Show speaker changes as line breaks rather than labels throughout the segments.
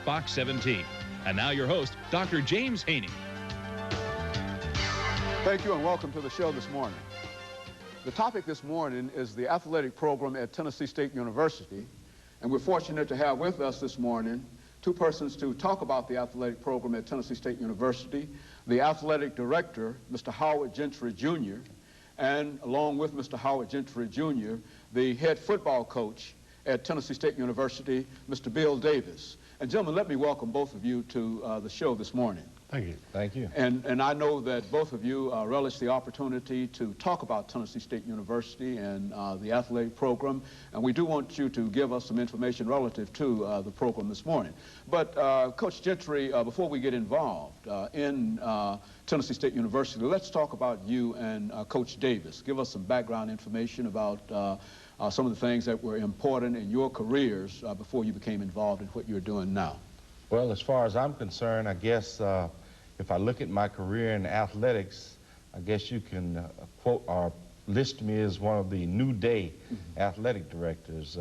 Fox 17. And now your host, Dr. James Haney.
Thank you and welcome to the show this morning. The topic this morning is the athletic program at Tennessee State University. And we're fortunate to have with us this morning two persons to talk about the athletic program at Tennessee State University, the athletic director, Mr. Howard Gentry, Jr., and along with Mr. Howard Gentry, Jr., the head football coach at Tennessee State University, Mr. Bill Davis. And gentlemen, let me welcome both of you to the show this morning.
Thank you.
Thank you.
And I know that both of you relish the opportunity to talk about Tennessee State University and the athletic program, and we do want you to give us some information relative to the program this morning. But Coach Gentry, before we get involved in Tennessee State University, let's talk about you and Coach Davis. Give us some background information about some of the things that were important in your careers before you became involved in what you're doing now.
Well, as far as I'm concerned, I guess if I look at my career in athletics, I guess you can quote or list me as one of the new day athletic directors.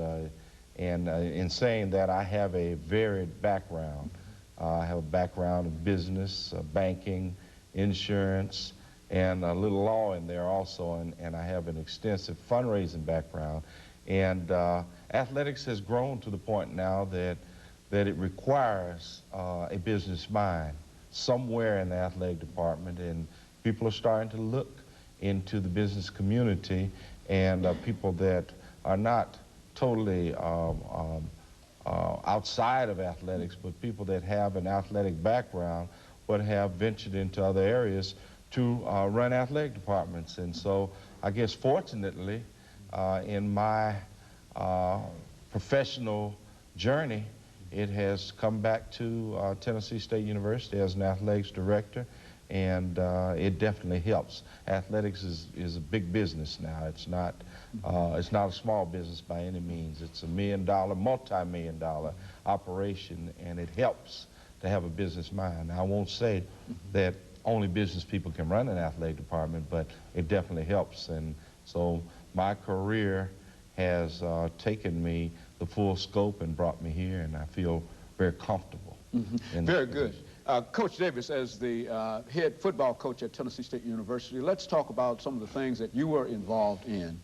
And in saying that, I have a varied background. I have a background in business, banking, insurance, and a little law in there also. And I have an extensive fundraising background. And athletics has grown to the point now that it requires a business mind somewhere in the athletic department, and people are starting to look into the business community, and people that are not totally outside of athletics, but people that have an athletic background but have ventured into other areas to run athletic departments. And so I guess fortunately in my professional journey, it has come back to Tennessee State University as an athletics director, and it definitely helps. Athletics is a big business now. It's not a small business by any means. It's a multi-million-dollar operation, and it helps to have a business mind. Now, I won't say that only business people can run an athletic department, but it definitely helps. And so my career has taken me the full scope and brought me here, and I feel very comfortable.
Very good. Coach Davis, as the head football coach at Tennessee State University, let's talk about some of the things that you were involved in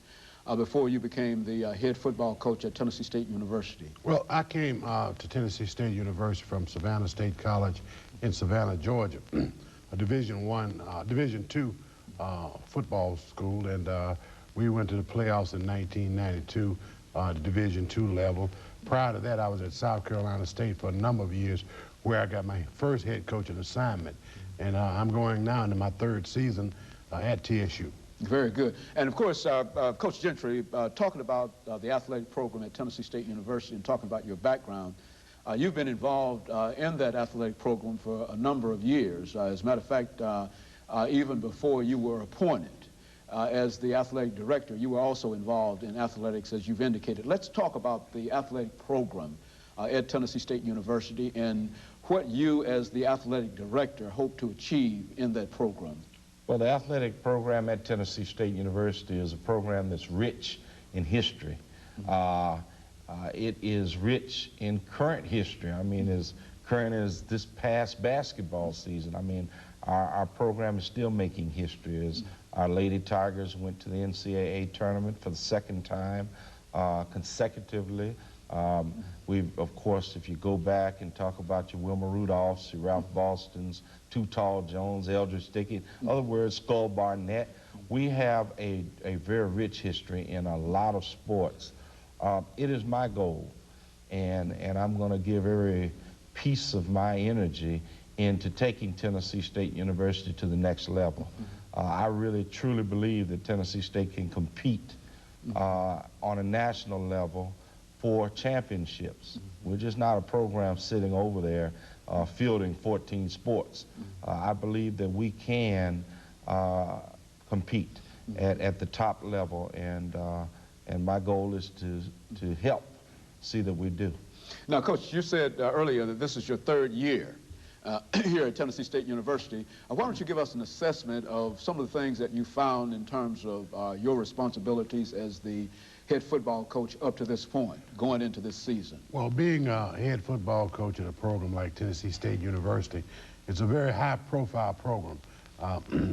before you became the head football coach at Tennessee State University.
Well, I came to Tennessee State University from Savannah State College in Savannah, Georgia, a Division II football school, and we went to the playoffs in 1992, the Division II level. Prior to that, I was at South Carolina State for a number of years, where I got my first head coaching assignment. And I'm going now into my third season at TSU.
Very good. And of course, Coach Gentry, talking about the athletic program at Tennessee State University and talking about your background, you've been involved in that athletic program for a number of years. As a matter of fact, even before you were appointed as the athletic director, you were also involved in athletics, as you've indicated. Let's talk about the athletic program at Tennessee State University and what you, as the athletic director, hope to achieve in that program.
Well, the athletic program at Tennessee State University is a program that's rich in history. It is rich in current history. I mean, as current as this past basketball season. I mean, our program is still making history as our Lady Tigers went to the NCAA tournament for the second time consecutively. We've, of course, if you go back and talk about your Wilma Rudolphs, your Ralph Bostons, Too Tall Jones, Eldridge Dickey, in other words, Skull Barnett, we have a very rich history in a lot of sports. It is my goal, and I'm going to give every piece of my energy into taking Tennessee State University to the next level. I really, truly believe that Tennessee State can compete on a national level for championships. We're just not a program sitting over there fielding 14 sports. I believe that we can compete at the top level, and my goal is to help see that we do.
Now, Coach, you said earlier that this is your third year here at Tennessee State University. Why don't you give us an assessment of some of the things that you found in terms of your responsibilities as the head football coach up to this point, going into this season?
Well, being a head football coach at a program like Tennessee State University, it's a very high-profile program.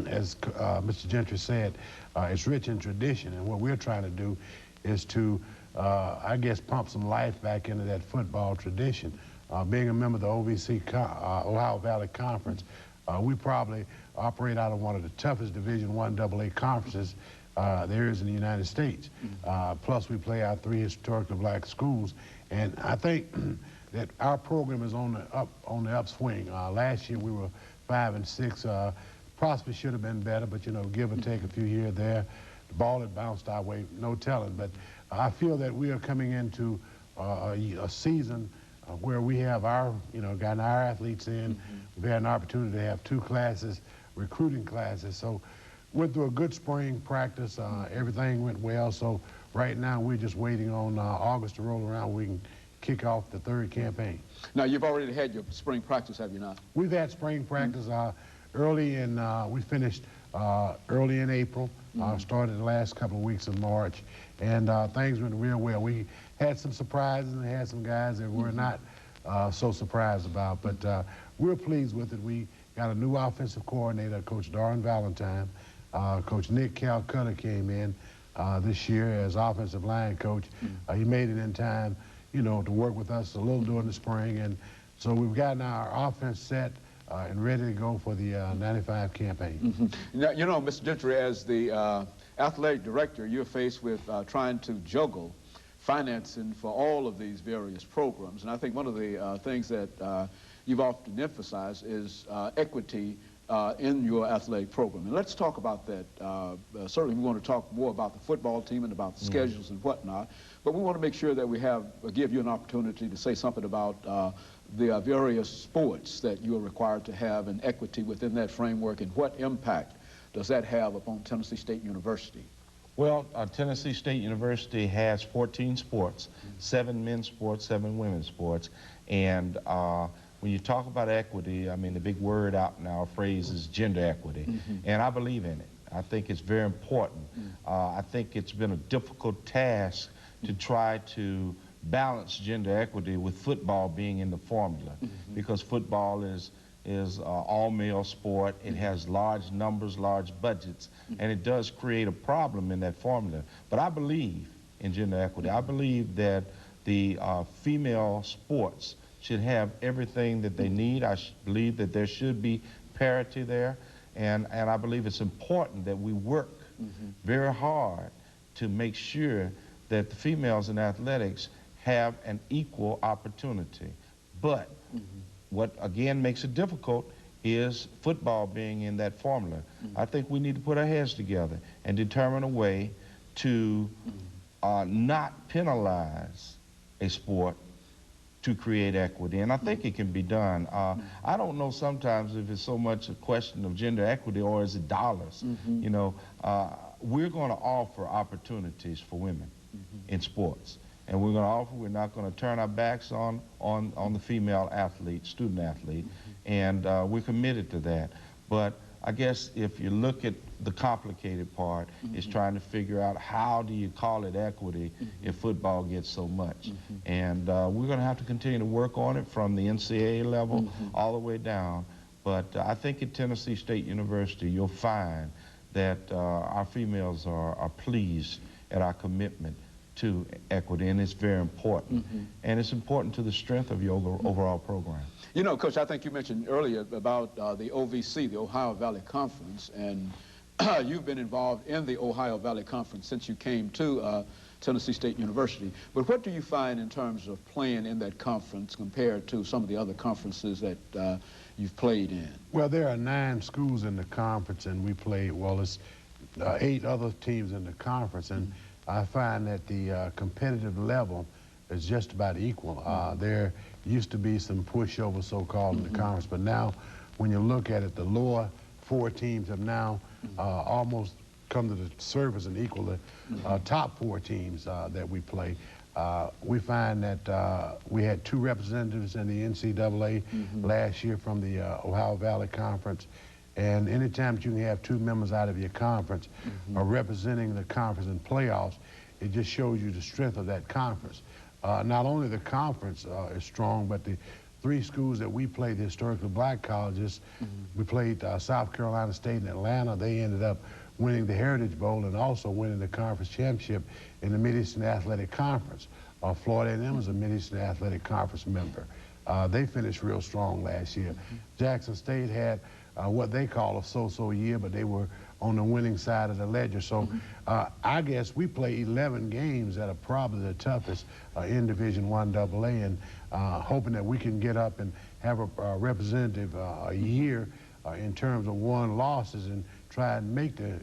As Mr. Gentry said, it's rich in tradition, and what we're trying to do is to, I guess, pump some life back into that football tradition. Being a member of the OVC, Ohio Valley Conference, we probably operate out of one of the toughest Division I AA conferences there is in the United States. Plus, we play our 3 historically black schools, and I think that our program is on the upswing. Last year, we were 5 and 6. Possibly should have been better, but you know, give or take a few here there. The ball had bounced our way, no telling. But I feel that we are coming into a season where we have our, gotten our athletes in. We've had an opportunity to have 2 classes, recruiting classes. So went through a good spring practice. Everything went well. So right now we're just waiting on August to roll around. We can kick off the 3rd campaign.
Now, you've already had your spring practice, have you not?
We've had spring practice early in, we finished early in April, started the last couple of weeks of March, and things went real well. We had some surprises and had some guys that we're not so surprised about, but we're pleased with it. We got a new offensive coordinator, Coach Darren Valentine. Coach Nick Calcutta came in this year as offensive line coach. He made it in time, to work with us a little during the spring, and so we've gotten our offense set and ready to go for the 95 campaign.
Now, Mr. Gentry, as the athletic director, you're faced with trying to juggle financing for all of these various programs. And I think one of the things that you've often emphasized is equity in your athletic program. And let's talk about that. Certainly we want to talk more about the football team and about the schedules and whatnot, but we want to make sure that we give you an opportunity to say something about the various sports that you are required to have and equity within that framework, and what impact does that have upon Tennessee State University?
Well, Tennessee State University has 14 sports, 7 men's sports, 7 women's sports, and when you talk about equity, I mean, the big word out now, phrase is gender equity, and I believe in it. I think it's very important. I think it's been a difficult task to try to balance gender equity with football being in the formula, because football is all-male sport. It has large numbers, large budgets, and it does create a problem in that formula. But I believe in gender equity. I believe that the female sports should have everything that they need. I believe that there should be parity there, and I believe it's important that we work very hard to make sure that the females in athletics have an equal opportunity. But what again makes it difficult is football being in that formula. I think we need to put our heads together and determine a way to not penalize a sport to create equity, and I think it can be done. I don't know sometimes if it's so much a question of gender equity or is it dollars. We're going to offer opportunities for women in sports. And we're not going to turn our backs on the female athlete, student athlete, and we're committed to that. But I guess if you look at the complicated part, is trying to figure out how do you call it equity if football gets so much. And we're going to have to continue to work on it from the NCAA level all the way down. But I think at Tennessee State University, you'll find that our females are pleased at our commitment to equity, and it's very important. And it's important to the strength of your overall program.
You know, Coach, I think you mentioned earlier about the OVC, the Ohio Valley Conference, and you've been involved in the Ohio Valley Conference since you came to Tennessee State University. But what do you find in terms of playing in that conference compared to some of the other conferences that you've played in?
Well, there are 9 schools in the conference, and we play, well, it's 8 other teams in the conference, and I find that the competitive level is just about equal. There used to be some pushover, so-called, in the conference, but now when you look at it, the lower 4 teams have now almost come to the surface and equal the top 4 teams that we play. We find that we had 2 representatives in the NCAA last year from the Ohio Valley Conference. And anytime that you can have 2 members out of your conference representing the conference in playoffs, it just shows you the strength of that conference. Not only the conference is strong, but the 3 schools that we played, the historically black colleges, we played South Carolina State and Atlanta. They ended up winning the Heritage Bowl and also winning the conference championship in the Mid-Eastern Athletic Conference. Florida A&M is a Mid-Eastern Athletic Conference member. They finished real strong last year. Jackson State had what they call a so-so year, but they were on the winning side of the ledger. So I guess we play 11 games that are probably the toughest in Division I AA, and hoping that we can get up and have a representative year in terms of won losses and try and make the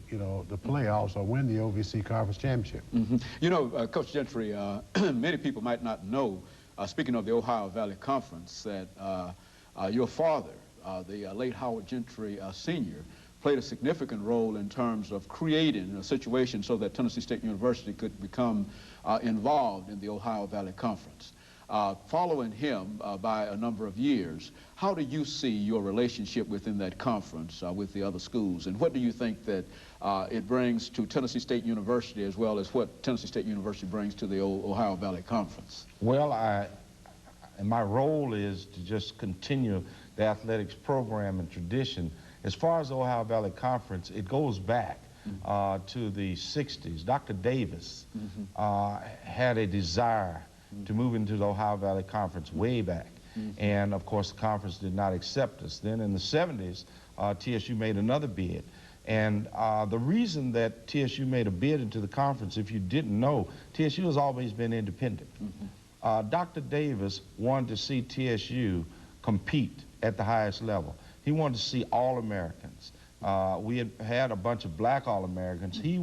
the playoffs or win the OVC Conference Championship.
You know, Coach Gentry, many people might not know, speaking of the Ohio Valley Conference, that your father, the late Howard Gentry Sr., played a significant role in terms of creating a situation so that Tennessee State University could become involved in the Ohio Valley Conference. Following him by a number of years, how do you see your relationship within that conference with the other schools, and what do you think that it brings to Tennessee State University as well as what Tennessee State University brings to the Ohio Valley Conference?
Well, and my role is to just continue the athletics program and tradition. As far as the Ohio Valley Conference, it goes back to the 60s. Dr. Davis had a desire to move into the Ohio Valley Conference way back. And of course, the conference did not accept us. Then in the 70s, TSU made another bid. And the reason that TSU made a bid into the conference, if you didn't know, TSU has always been independent. Dr. Davis wanted to see TSU compete at the highest level. He wanted to see All-Americans. We had a bunch of black All-Americans. He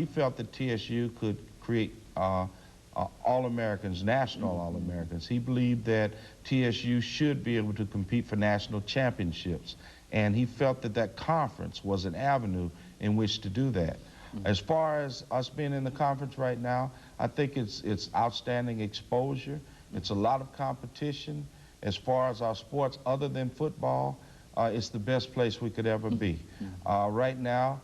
felt that TSU could create All-Americans, national All-Americans. He believed that TSU should be able to compete for national championships. And he felt that that conference was an avenue in which to do that. As far as us being in the conference right now, I think it's outstanding exposure. It's a lot of competition. As far as our sports other than football, it's the best place we could ever be. Right now,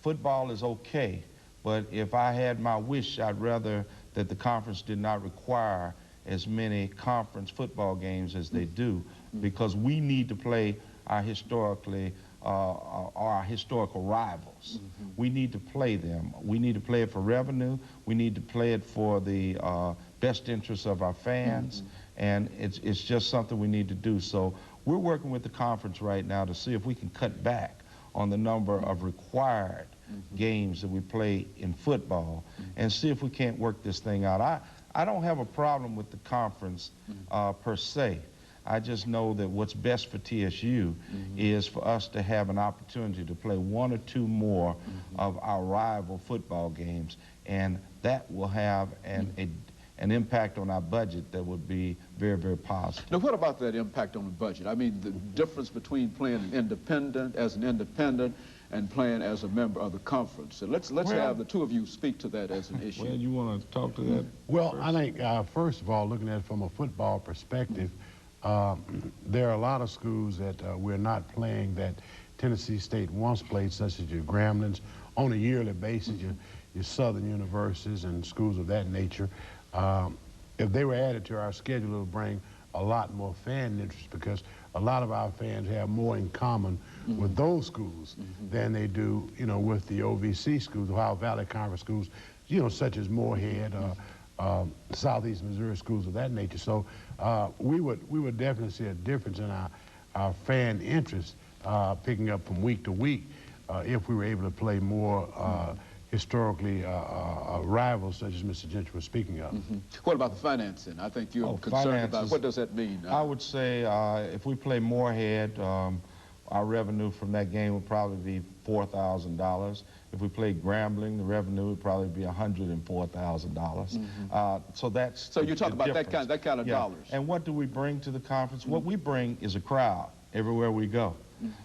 football is okay, but if I had my wish, I'd rather that the conference did not require as many conference football games as they do, because we need to play our historical rivals. We need to play them. We need to play it for revenue. We need to play it for the best interests of our fans. And it's just something we need to do. So we're working with the conference right now to see if we can cut back on the number of required games that we play in football and see if we can't work this thing out. I don't have a problem with the conference per se. I just know that what's best for TSU is for us to have an opportunity to play 1 or 2 more of our rival football games, and that will have an impact on our budget that would be very, very positive.
Now, what about that impact on the budget? I mean, the difference between playing as an independent and playing as a member of the conference. So let's have the two of you speak to that as an issue.
Well, you want to talk to that?
Well, first? I think, first of all, looking at it from a football perspective, there are a lot of schools that we're not playing that Tennessee State once played, such as your Gramblin's, on a yearly basis, your Southern universities and schools of that nature. If they were added to our schedule, it would bring a lot more fan interest, because a lot of our fans have more in common with those schools than they do, with the OVC schools, Ohio Valley Conference schools, such as Moorhead, Southeast Missouri schools of that nature. So we would definitely see a difference in our fan interest picking up from week to week if we were able to play more historically rivals such as Mr. Gentry was speaking of.
What about the financing? I think you're concerned about what does that mean?
I would say if we play Moorhead, our revenue from that game would probably be $4,000. If we played Grambling, the revenue would probably be $104,000. So that's
so you talk about that kind of dollars.
And what do we bring to the conference? What we bring is a crowd everywhere we go.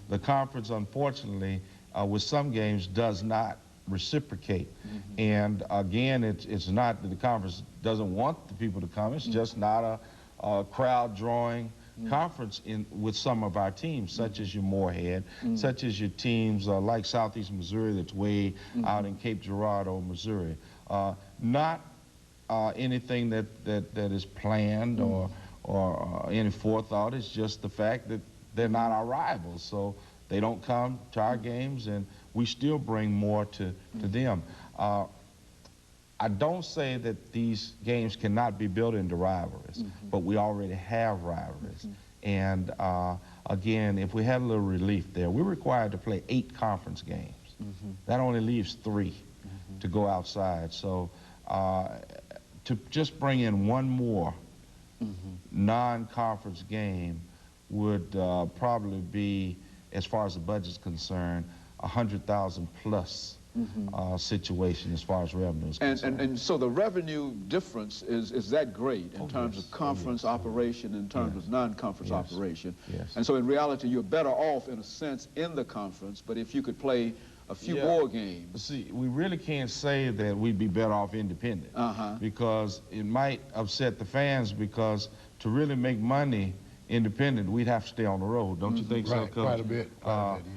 The conference, unfortunately, with some games, does not reciprocate. And again, it's not that the conference doesn't want the people to come. It's just not a crowd drawing conference with some of our teams, such as your Moorhead, such as your teams like Southeast Missouri that's way out in Cape Girardeau, Missouri. Not anything that is planned or any forethought. It's just the fact that they're not our rivals, so they don't come to our games, and we still bring more to them. I don't say that these games cannot be built into rivalries, but we already have rivalries. And again, if we had a little relief there, we're required to play 8 conference games. That only leaves 3 to go outside. So to just bring in one more non-conference game would probably be, as far as the budget's concerned, $100,000 plus situation as far as revenue is concerned.
And so the revenue difference is that great in terms of conference operation, in terms of non-conference operation. And so in reality, you're better off in a sense in the conference, but if you could play a few more games.
See, we really can't say that we'd be better off independent because it might upset the fans, because to really make money independent, we'd have to stay on the road. Don't you think so, Coach?
Quite a bit.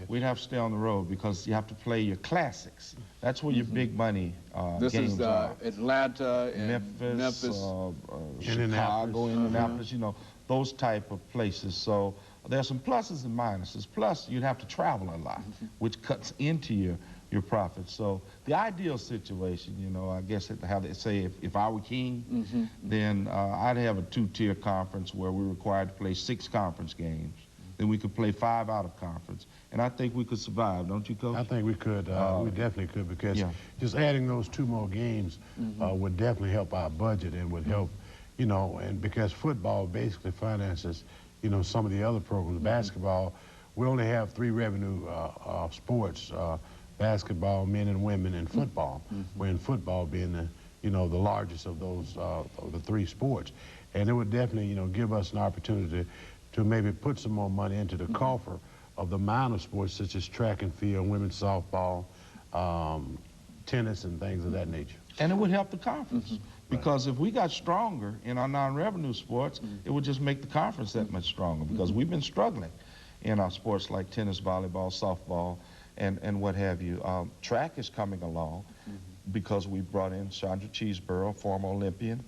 We'd have to stay on the road because you have to play your classics. That's where your big money
this
games
is
are.
Atlanta and Memphis.
Chicago, Indianapolis, you know, those type of places. So there's some pluses and minuses. Plus, you'd have to travel a lot, which cuts into your profits. So the ideal situation, you know, I guess how they say, if I were king, then I'd have a 2-tier conference where we're required to play 6 conference games. Then we could play 5 out of conference. And I think we could survive, don't you, Coach?
I think we could. We definitely could, because just adding those 2 more games would definitely help our budget and would help, you know, and because football basically finances, you know, some of the other programs. Basketball, we only have 3 revenue sports. Basketball, men and women, and football. Where in football being the, you know, the largest of those of the 3 sports, and it would definitely, you know, give us an opportunity to maybe put some more money into the coffer of the minor sports such as track and field, women's softball, tennis, and things of that nature.
And it would help the conference. Because if we got stronger in our non-revenue sports, it would just make the conference that much stronger, because we've been struggling in our sports like tennis, volleyball, softball, and what have you. Track is coming along because we brought in Chandra Cheeseborough, former Olympian,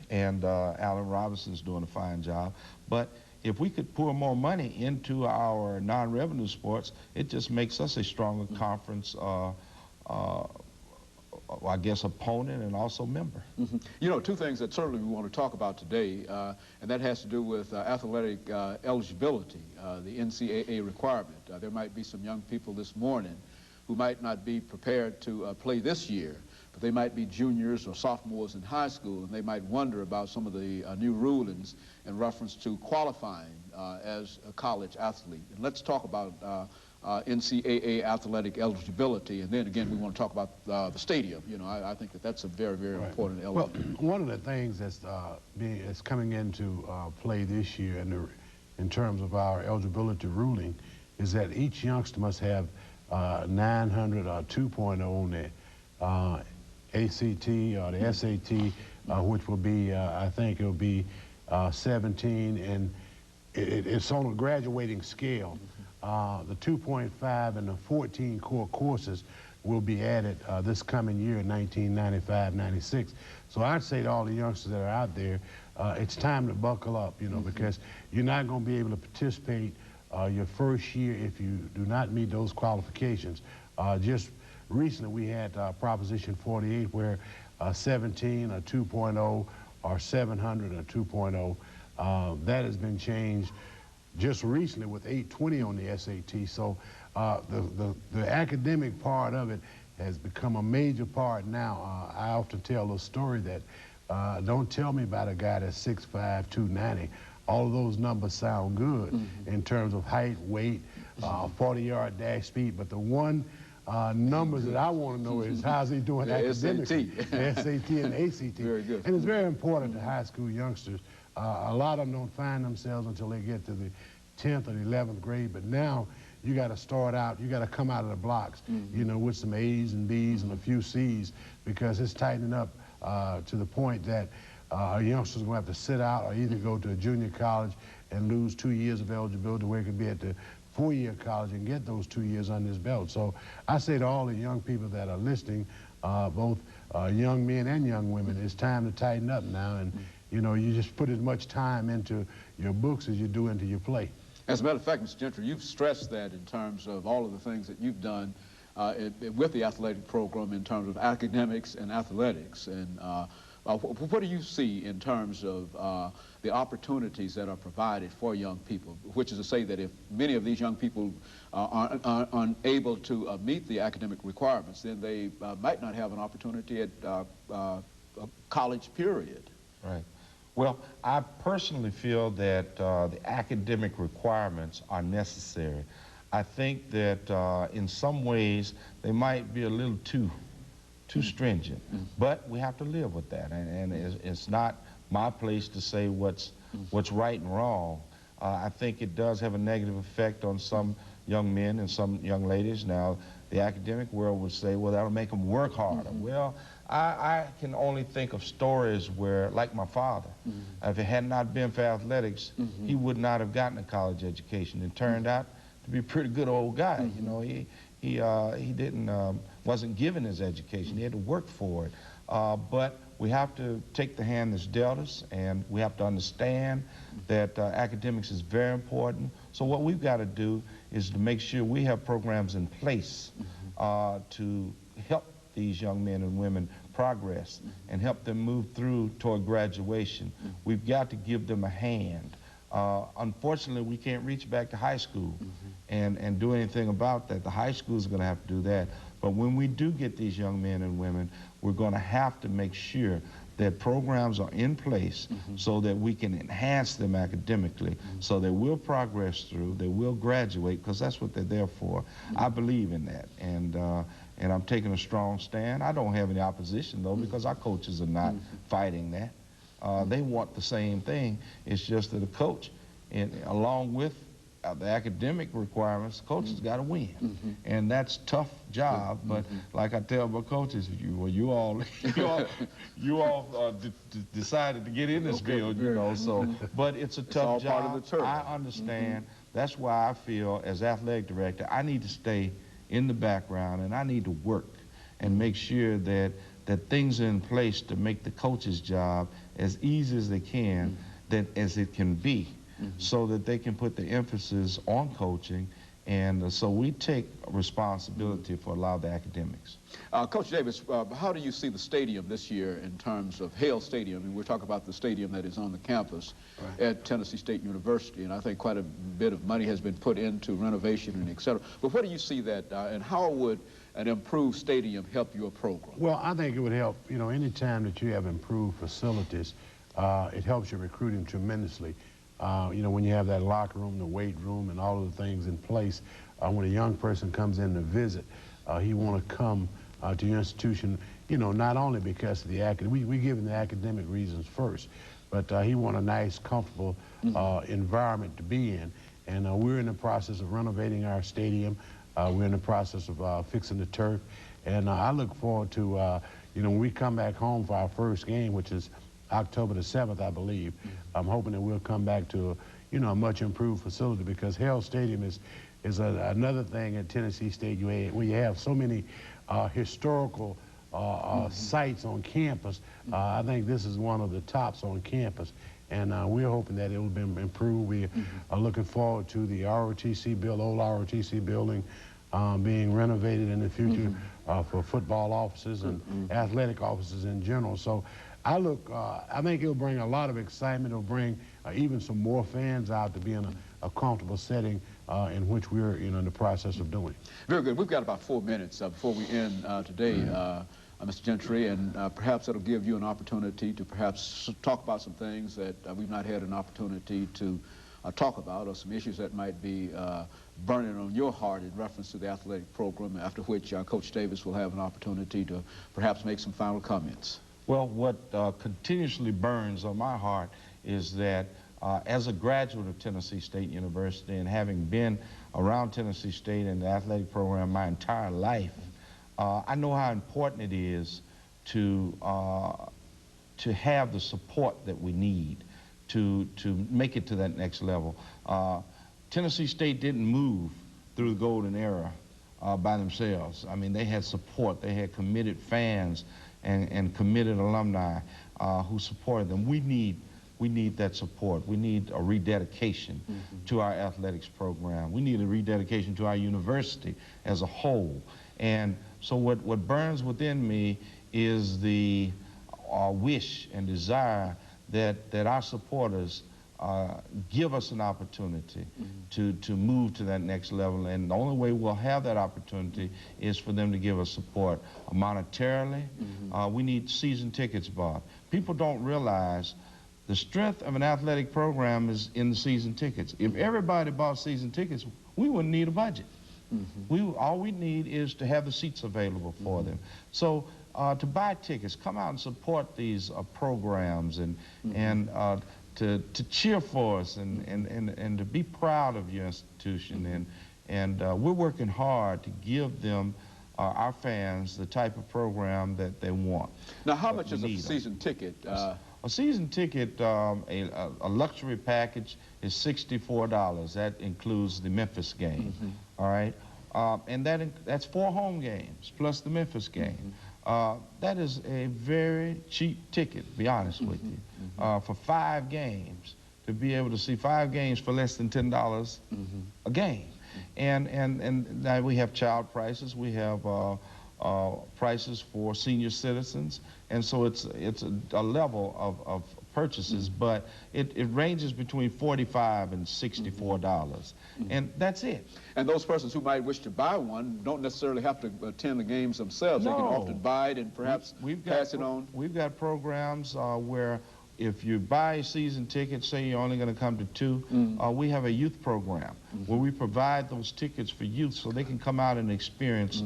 and Allen Robinson's doing a fine job. But if we could pour more money into our non-revenue sports, it just makes us a stronger conference, I guess, opponent and also member.
You know, 2 things that certainly we want to talk about today, and that has to do with athletic eligibility, the NCAA requirement. There might be some young people this morning who might not be prepared to play this year, but they might be juniors or sophomores in high school, and they might wonder about some of the new rulings in reference to qualifying as a college athlete. And let's talk about NCAA athletic eligibility, and then again we want to talk about the stadium. You know, I think that that's a very, very important element.
Well, one of the things that's coming into play this year in terms of our eligibility ruling is that each youngster must have 900 or 2.0 on the ACT or the SAT, which will be, I think it'll be 17, and it's on a graduating scale. The 2.5 and the 14 core courses will be added this coming year, 1995-96. So I'd say to all the youngsters that are out there, it's time to buckle up, you know, because you're not going to be able to participate your first year if you do not meet those qualifications. Just recently we had Proposition 48 where 17 or 2.0 or 700 or 2.0, that has been changed just recently with 820 on the SAT. So the academic part of it has become a major part now. I often tell a story that don't tell me about a guy that's 6'5", 290. All of those numbers sound good in terms of height, weight, 40-yard dash speed, but the one numbers that I want to know is how's he doing academically. The SAT and ACT.
Very good.
And it's very important to high school youngsters. A lot of them don't find themselves until they get to the 10th or the 11th grade, but now you got to start out, you got to come out of the blocks, you know, with some A's and B's and a few C's, because it's tightening up to the point that our youngsters are going to have to sit out or either go to a junior college and lose 2 years of eligibility where it could be at the 4-year college and get those 2 years under his belt. So I say to all the young people that are listening, both young men and young women, it's time to tighten up now, and you know, you just put as much time into your books as you do into your play.
As a matter of fact, Mr. Gentry, you've stressed that in terms of all of the things that you've done with the athletic program in terms of academics and athletics. And what do you see in terms of the opportunities that are provided for young people, which is to say that if many of these young people are unable to meet the academic requirements, then they might not have an opportunity at a college period.
Right. Well, I personally feel that the academic requirements are necessary. I think that in some ways they might be a little too stringent, but we have to live with that, and it's not my place to say what's right and wrong. I think it does have a negative effect on some young men and some young ladies. Now, the academic world would say, well, that'll make them work harder. Well, I can only think of stories where, like my father, if it had not been for athletics, he would not have gotten a college education. It turned out to be a pretty good old guy. You know, he wasn't given his education. He had to work for it. But we have to take the hand that's dealt us, and we have to understand that academics is very important. So what we've got to do is to make sure we have programs in place to help these young men and women progress and help them move through toward graduation. We've got to give them a hand. Unfortunately, we can't reach back to high school and do anything about that. The high school is going to have to do that. But when we do get these young men and women, we're going to have to make sure that programs are in place so that we can enhance them academically, so they will progress through, they will graduate, because that's what they're there for. I believe in that, and I'm taking a strong stand. I don't have any opposition, though, because our coaches are not fighting that. They want the same thing. It's just that a coach, along with the academic requirements, coaches got to win, and that's a tough job. But like I tell my coaches, you all decided to get in this field, you know. So, but it's a tough job.
Part of the turf.
I understand. That's why I feel, as athletic director, I need to stay in the background, and I need to work and make sure that things are in place to make the coach's job as easy as they can, as it can be, so that they can put the emphasis on coaching, and so we take responsibility for a lot of the academics.
Coach Davis, how do you see the stadium this year in terms of Hale Stadium? And we're talking about the stadium that is on the campus at Tennessee State University, and I think quite a bit of money has been put into renovation and et cetera. But where do you see that, and how would an improved stadium help your program?
Well, I think it would help, you know, any time that you have improved facilities, it helps your recruiting tremendously. You know, when you have that locker room, the weight room, and all of the things in place, when a young person comes in to visit, he want to come to your institution, you know, not only because of the academic, we give him the academic reasons first, but he want a nice, comfortable environment to be in. And we're in the process of renovating our stadium. We're in the process of fixing the turf. And I look forward to, you know, when we come back home for our first game, which is October the 7th, I believe, I'm hoping that we'll come back to, you know, a much improved facility, because Hale Stadium is another thing at Tennessee State where you have so many historical sites on campus. I think this is one of the tops on campus, and we're hoping that it will be improved. We are looking forward to the ROTC old ROTC building being renovated in the future for football offices and athletic offices in general. So I think it'll bring a lot of excitement. It'll bring even some more fans out to be in a comfortable setting in which we're, you know, in the process of doing.
Very good. We've got about 4 minutes before we end today, Mr. Gentry, and perhaps it'll give you an opportunity to perhaps talk about some things that we've not had an opportunity to talk about, or some issues that might be burning on your heart in reference to the athletic program, after which Coach Davis will have an opportunity to perhaps make some final comments.
Well, what continuously burns on my heart is that as a graduate of Tennessee State University, and having been around Tennessee State and the athletic program my entire life, I know how important it is to to have the support that we need to make it to that next level. Tennessee State didn't move through the golden era by themselves. I mean, they had support. They had committed fans and committed alumni who supported them. We need that support. We need a rededication to our athletics program. We need a rededication to our university as a whole. And so what burns within me is the wish and desire that our supporters give us an opportunity to move to that next level. And the only way we'll have that opportunity is for them to give us support monetarily. We need season tickets bought. People don't realize the strength of an athletic program is in the season tickets. If everybody bought season tickets, we wouldn't need a budget. All we need is to have the seats available for them. So to buy tickets, come out and support these programs and to cheer for us and to be proud of your institution. And we're working hard to give them, our fans, the type of program that they want.
Now, how much is a season ticket?
A season ticket, a luxury package is $64. That includes the Memphis game, all right? And that's 4 home games plus the Memphis game. That is a very cheap ticket, to be honest with you, for 5 games, to be able to see 5 games for less than $10 a game. And now we have child prices, we have prices for senior citizens, and so it's a level of purchases, but it ranges between $45 and $64, and that's it.
And those persons who might wish to buy one don't necessarily have to attend the games themselves.
No.
They can often buy it and perhaps pass it on.
We've got programs where if you buy a season ticket, say you're only going to come to 2, we have a youth program where we provide those tickets for youth so they can come out and experience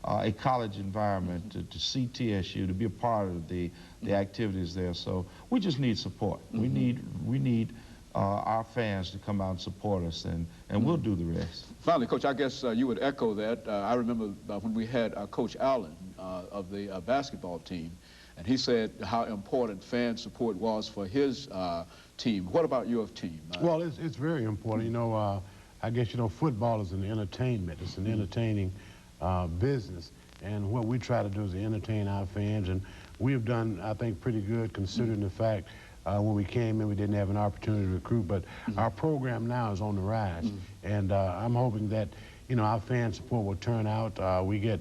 a college environment, to see TSU, to be a part of the activities there. So we just need support. We need our fans to come out and support us, and we'll do the rest.
Finally, Coach, I guess you would echo that. I remember when we had Coach Allen of the basketball team, and he said how important fan support was for his team. What about your team?
Well, it's very important. You know, I guess, you know, football is an entertainment. It's an entertaining business, and what we try to do is entertain our fans, and we have done, I think, pretty good considering the fact when we came in we didn't have an opportunity to recruit, but our program now is on the rise, and I'm hoping that, you know, our fan support will turn out. We get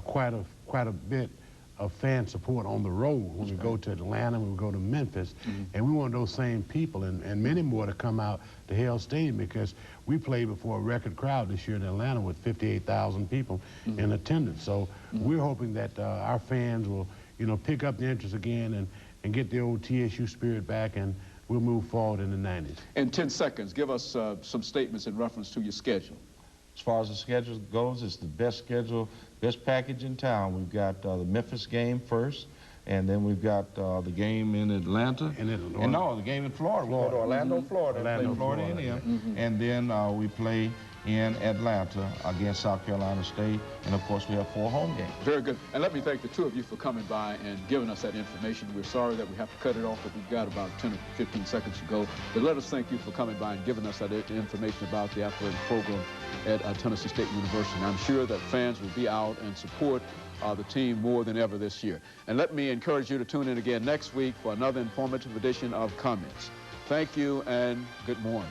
quite a bit of fan support on the road when we go to Atlanta, when we go to Memphis, and we want those same people and many more to come out to Hale Stadium, because we played before a record crowd this year in Atlanta with 58,000 people in attendance. So we're hoping that our fans will, you know, pick up the interest again and get the old TSU spirit back, and we'll move forward in the 90s.
In 10 seconds, give us some statements in reference to your schedule.
As far as the schedule goes, it's the best schedule, best package in town. We've got the Memphis game first, and then we've got the game in Atlanta. And no, the game in Florida. We go to Orlando, Florida, and play Florida A&M. And then we play in Atlanta against South Carolina State. And, of course, we have 4 home games.
Very good. And let me thank the 2 of you for coming by and giving us that information. We're sorry that we have to cut it off, but we've got about 10 or 15 seconds to go. But let us thank you for coming by and giving us that information about the athletic program at Tennessee State University. And I'm sure that fans will be out and support the team more than ever this year. And let me encourage you to tune in again next week for another informative edition of Comments. Thank you and good morning.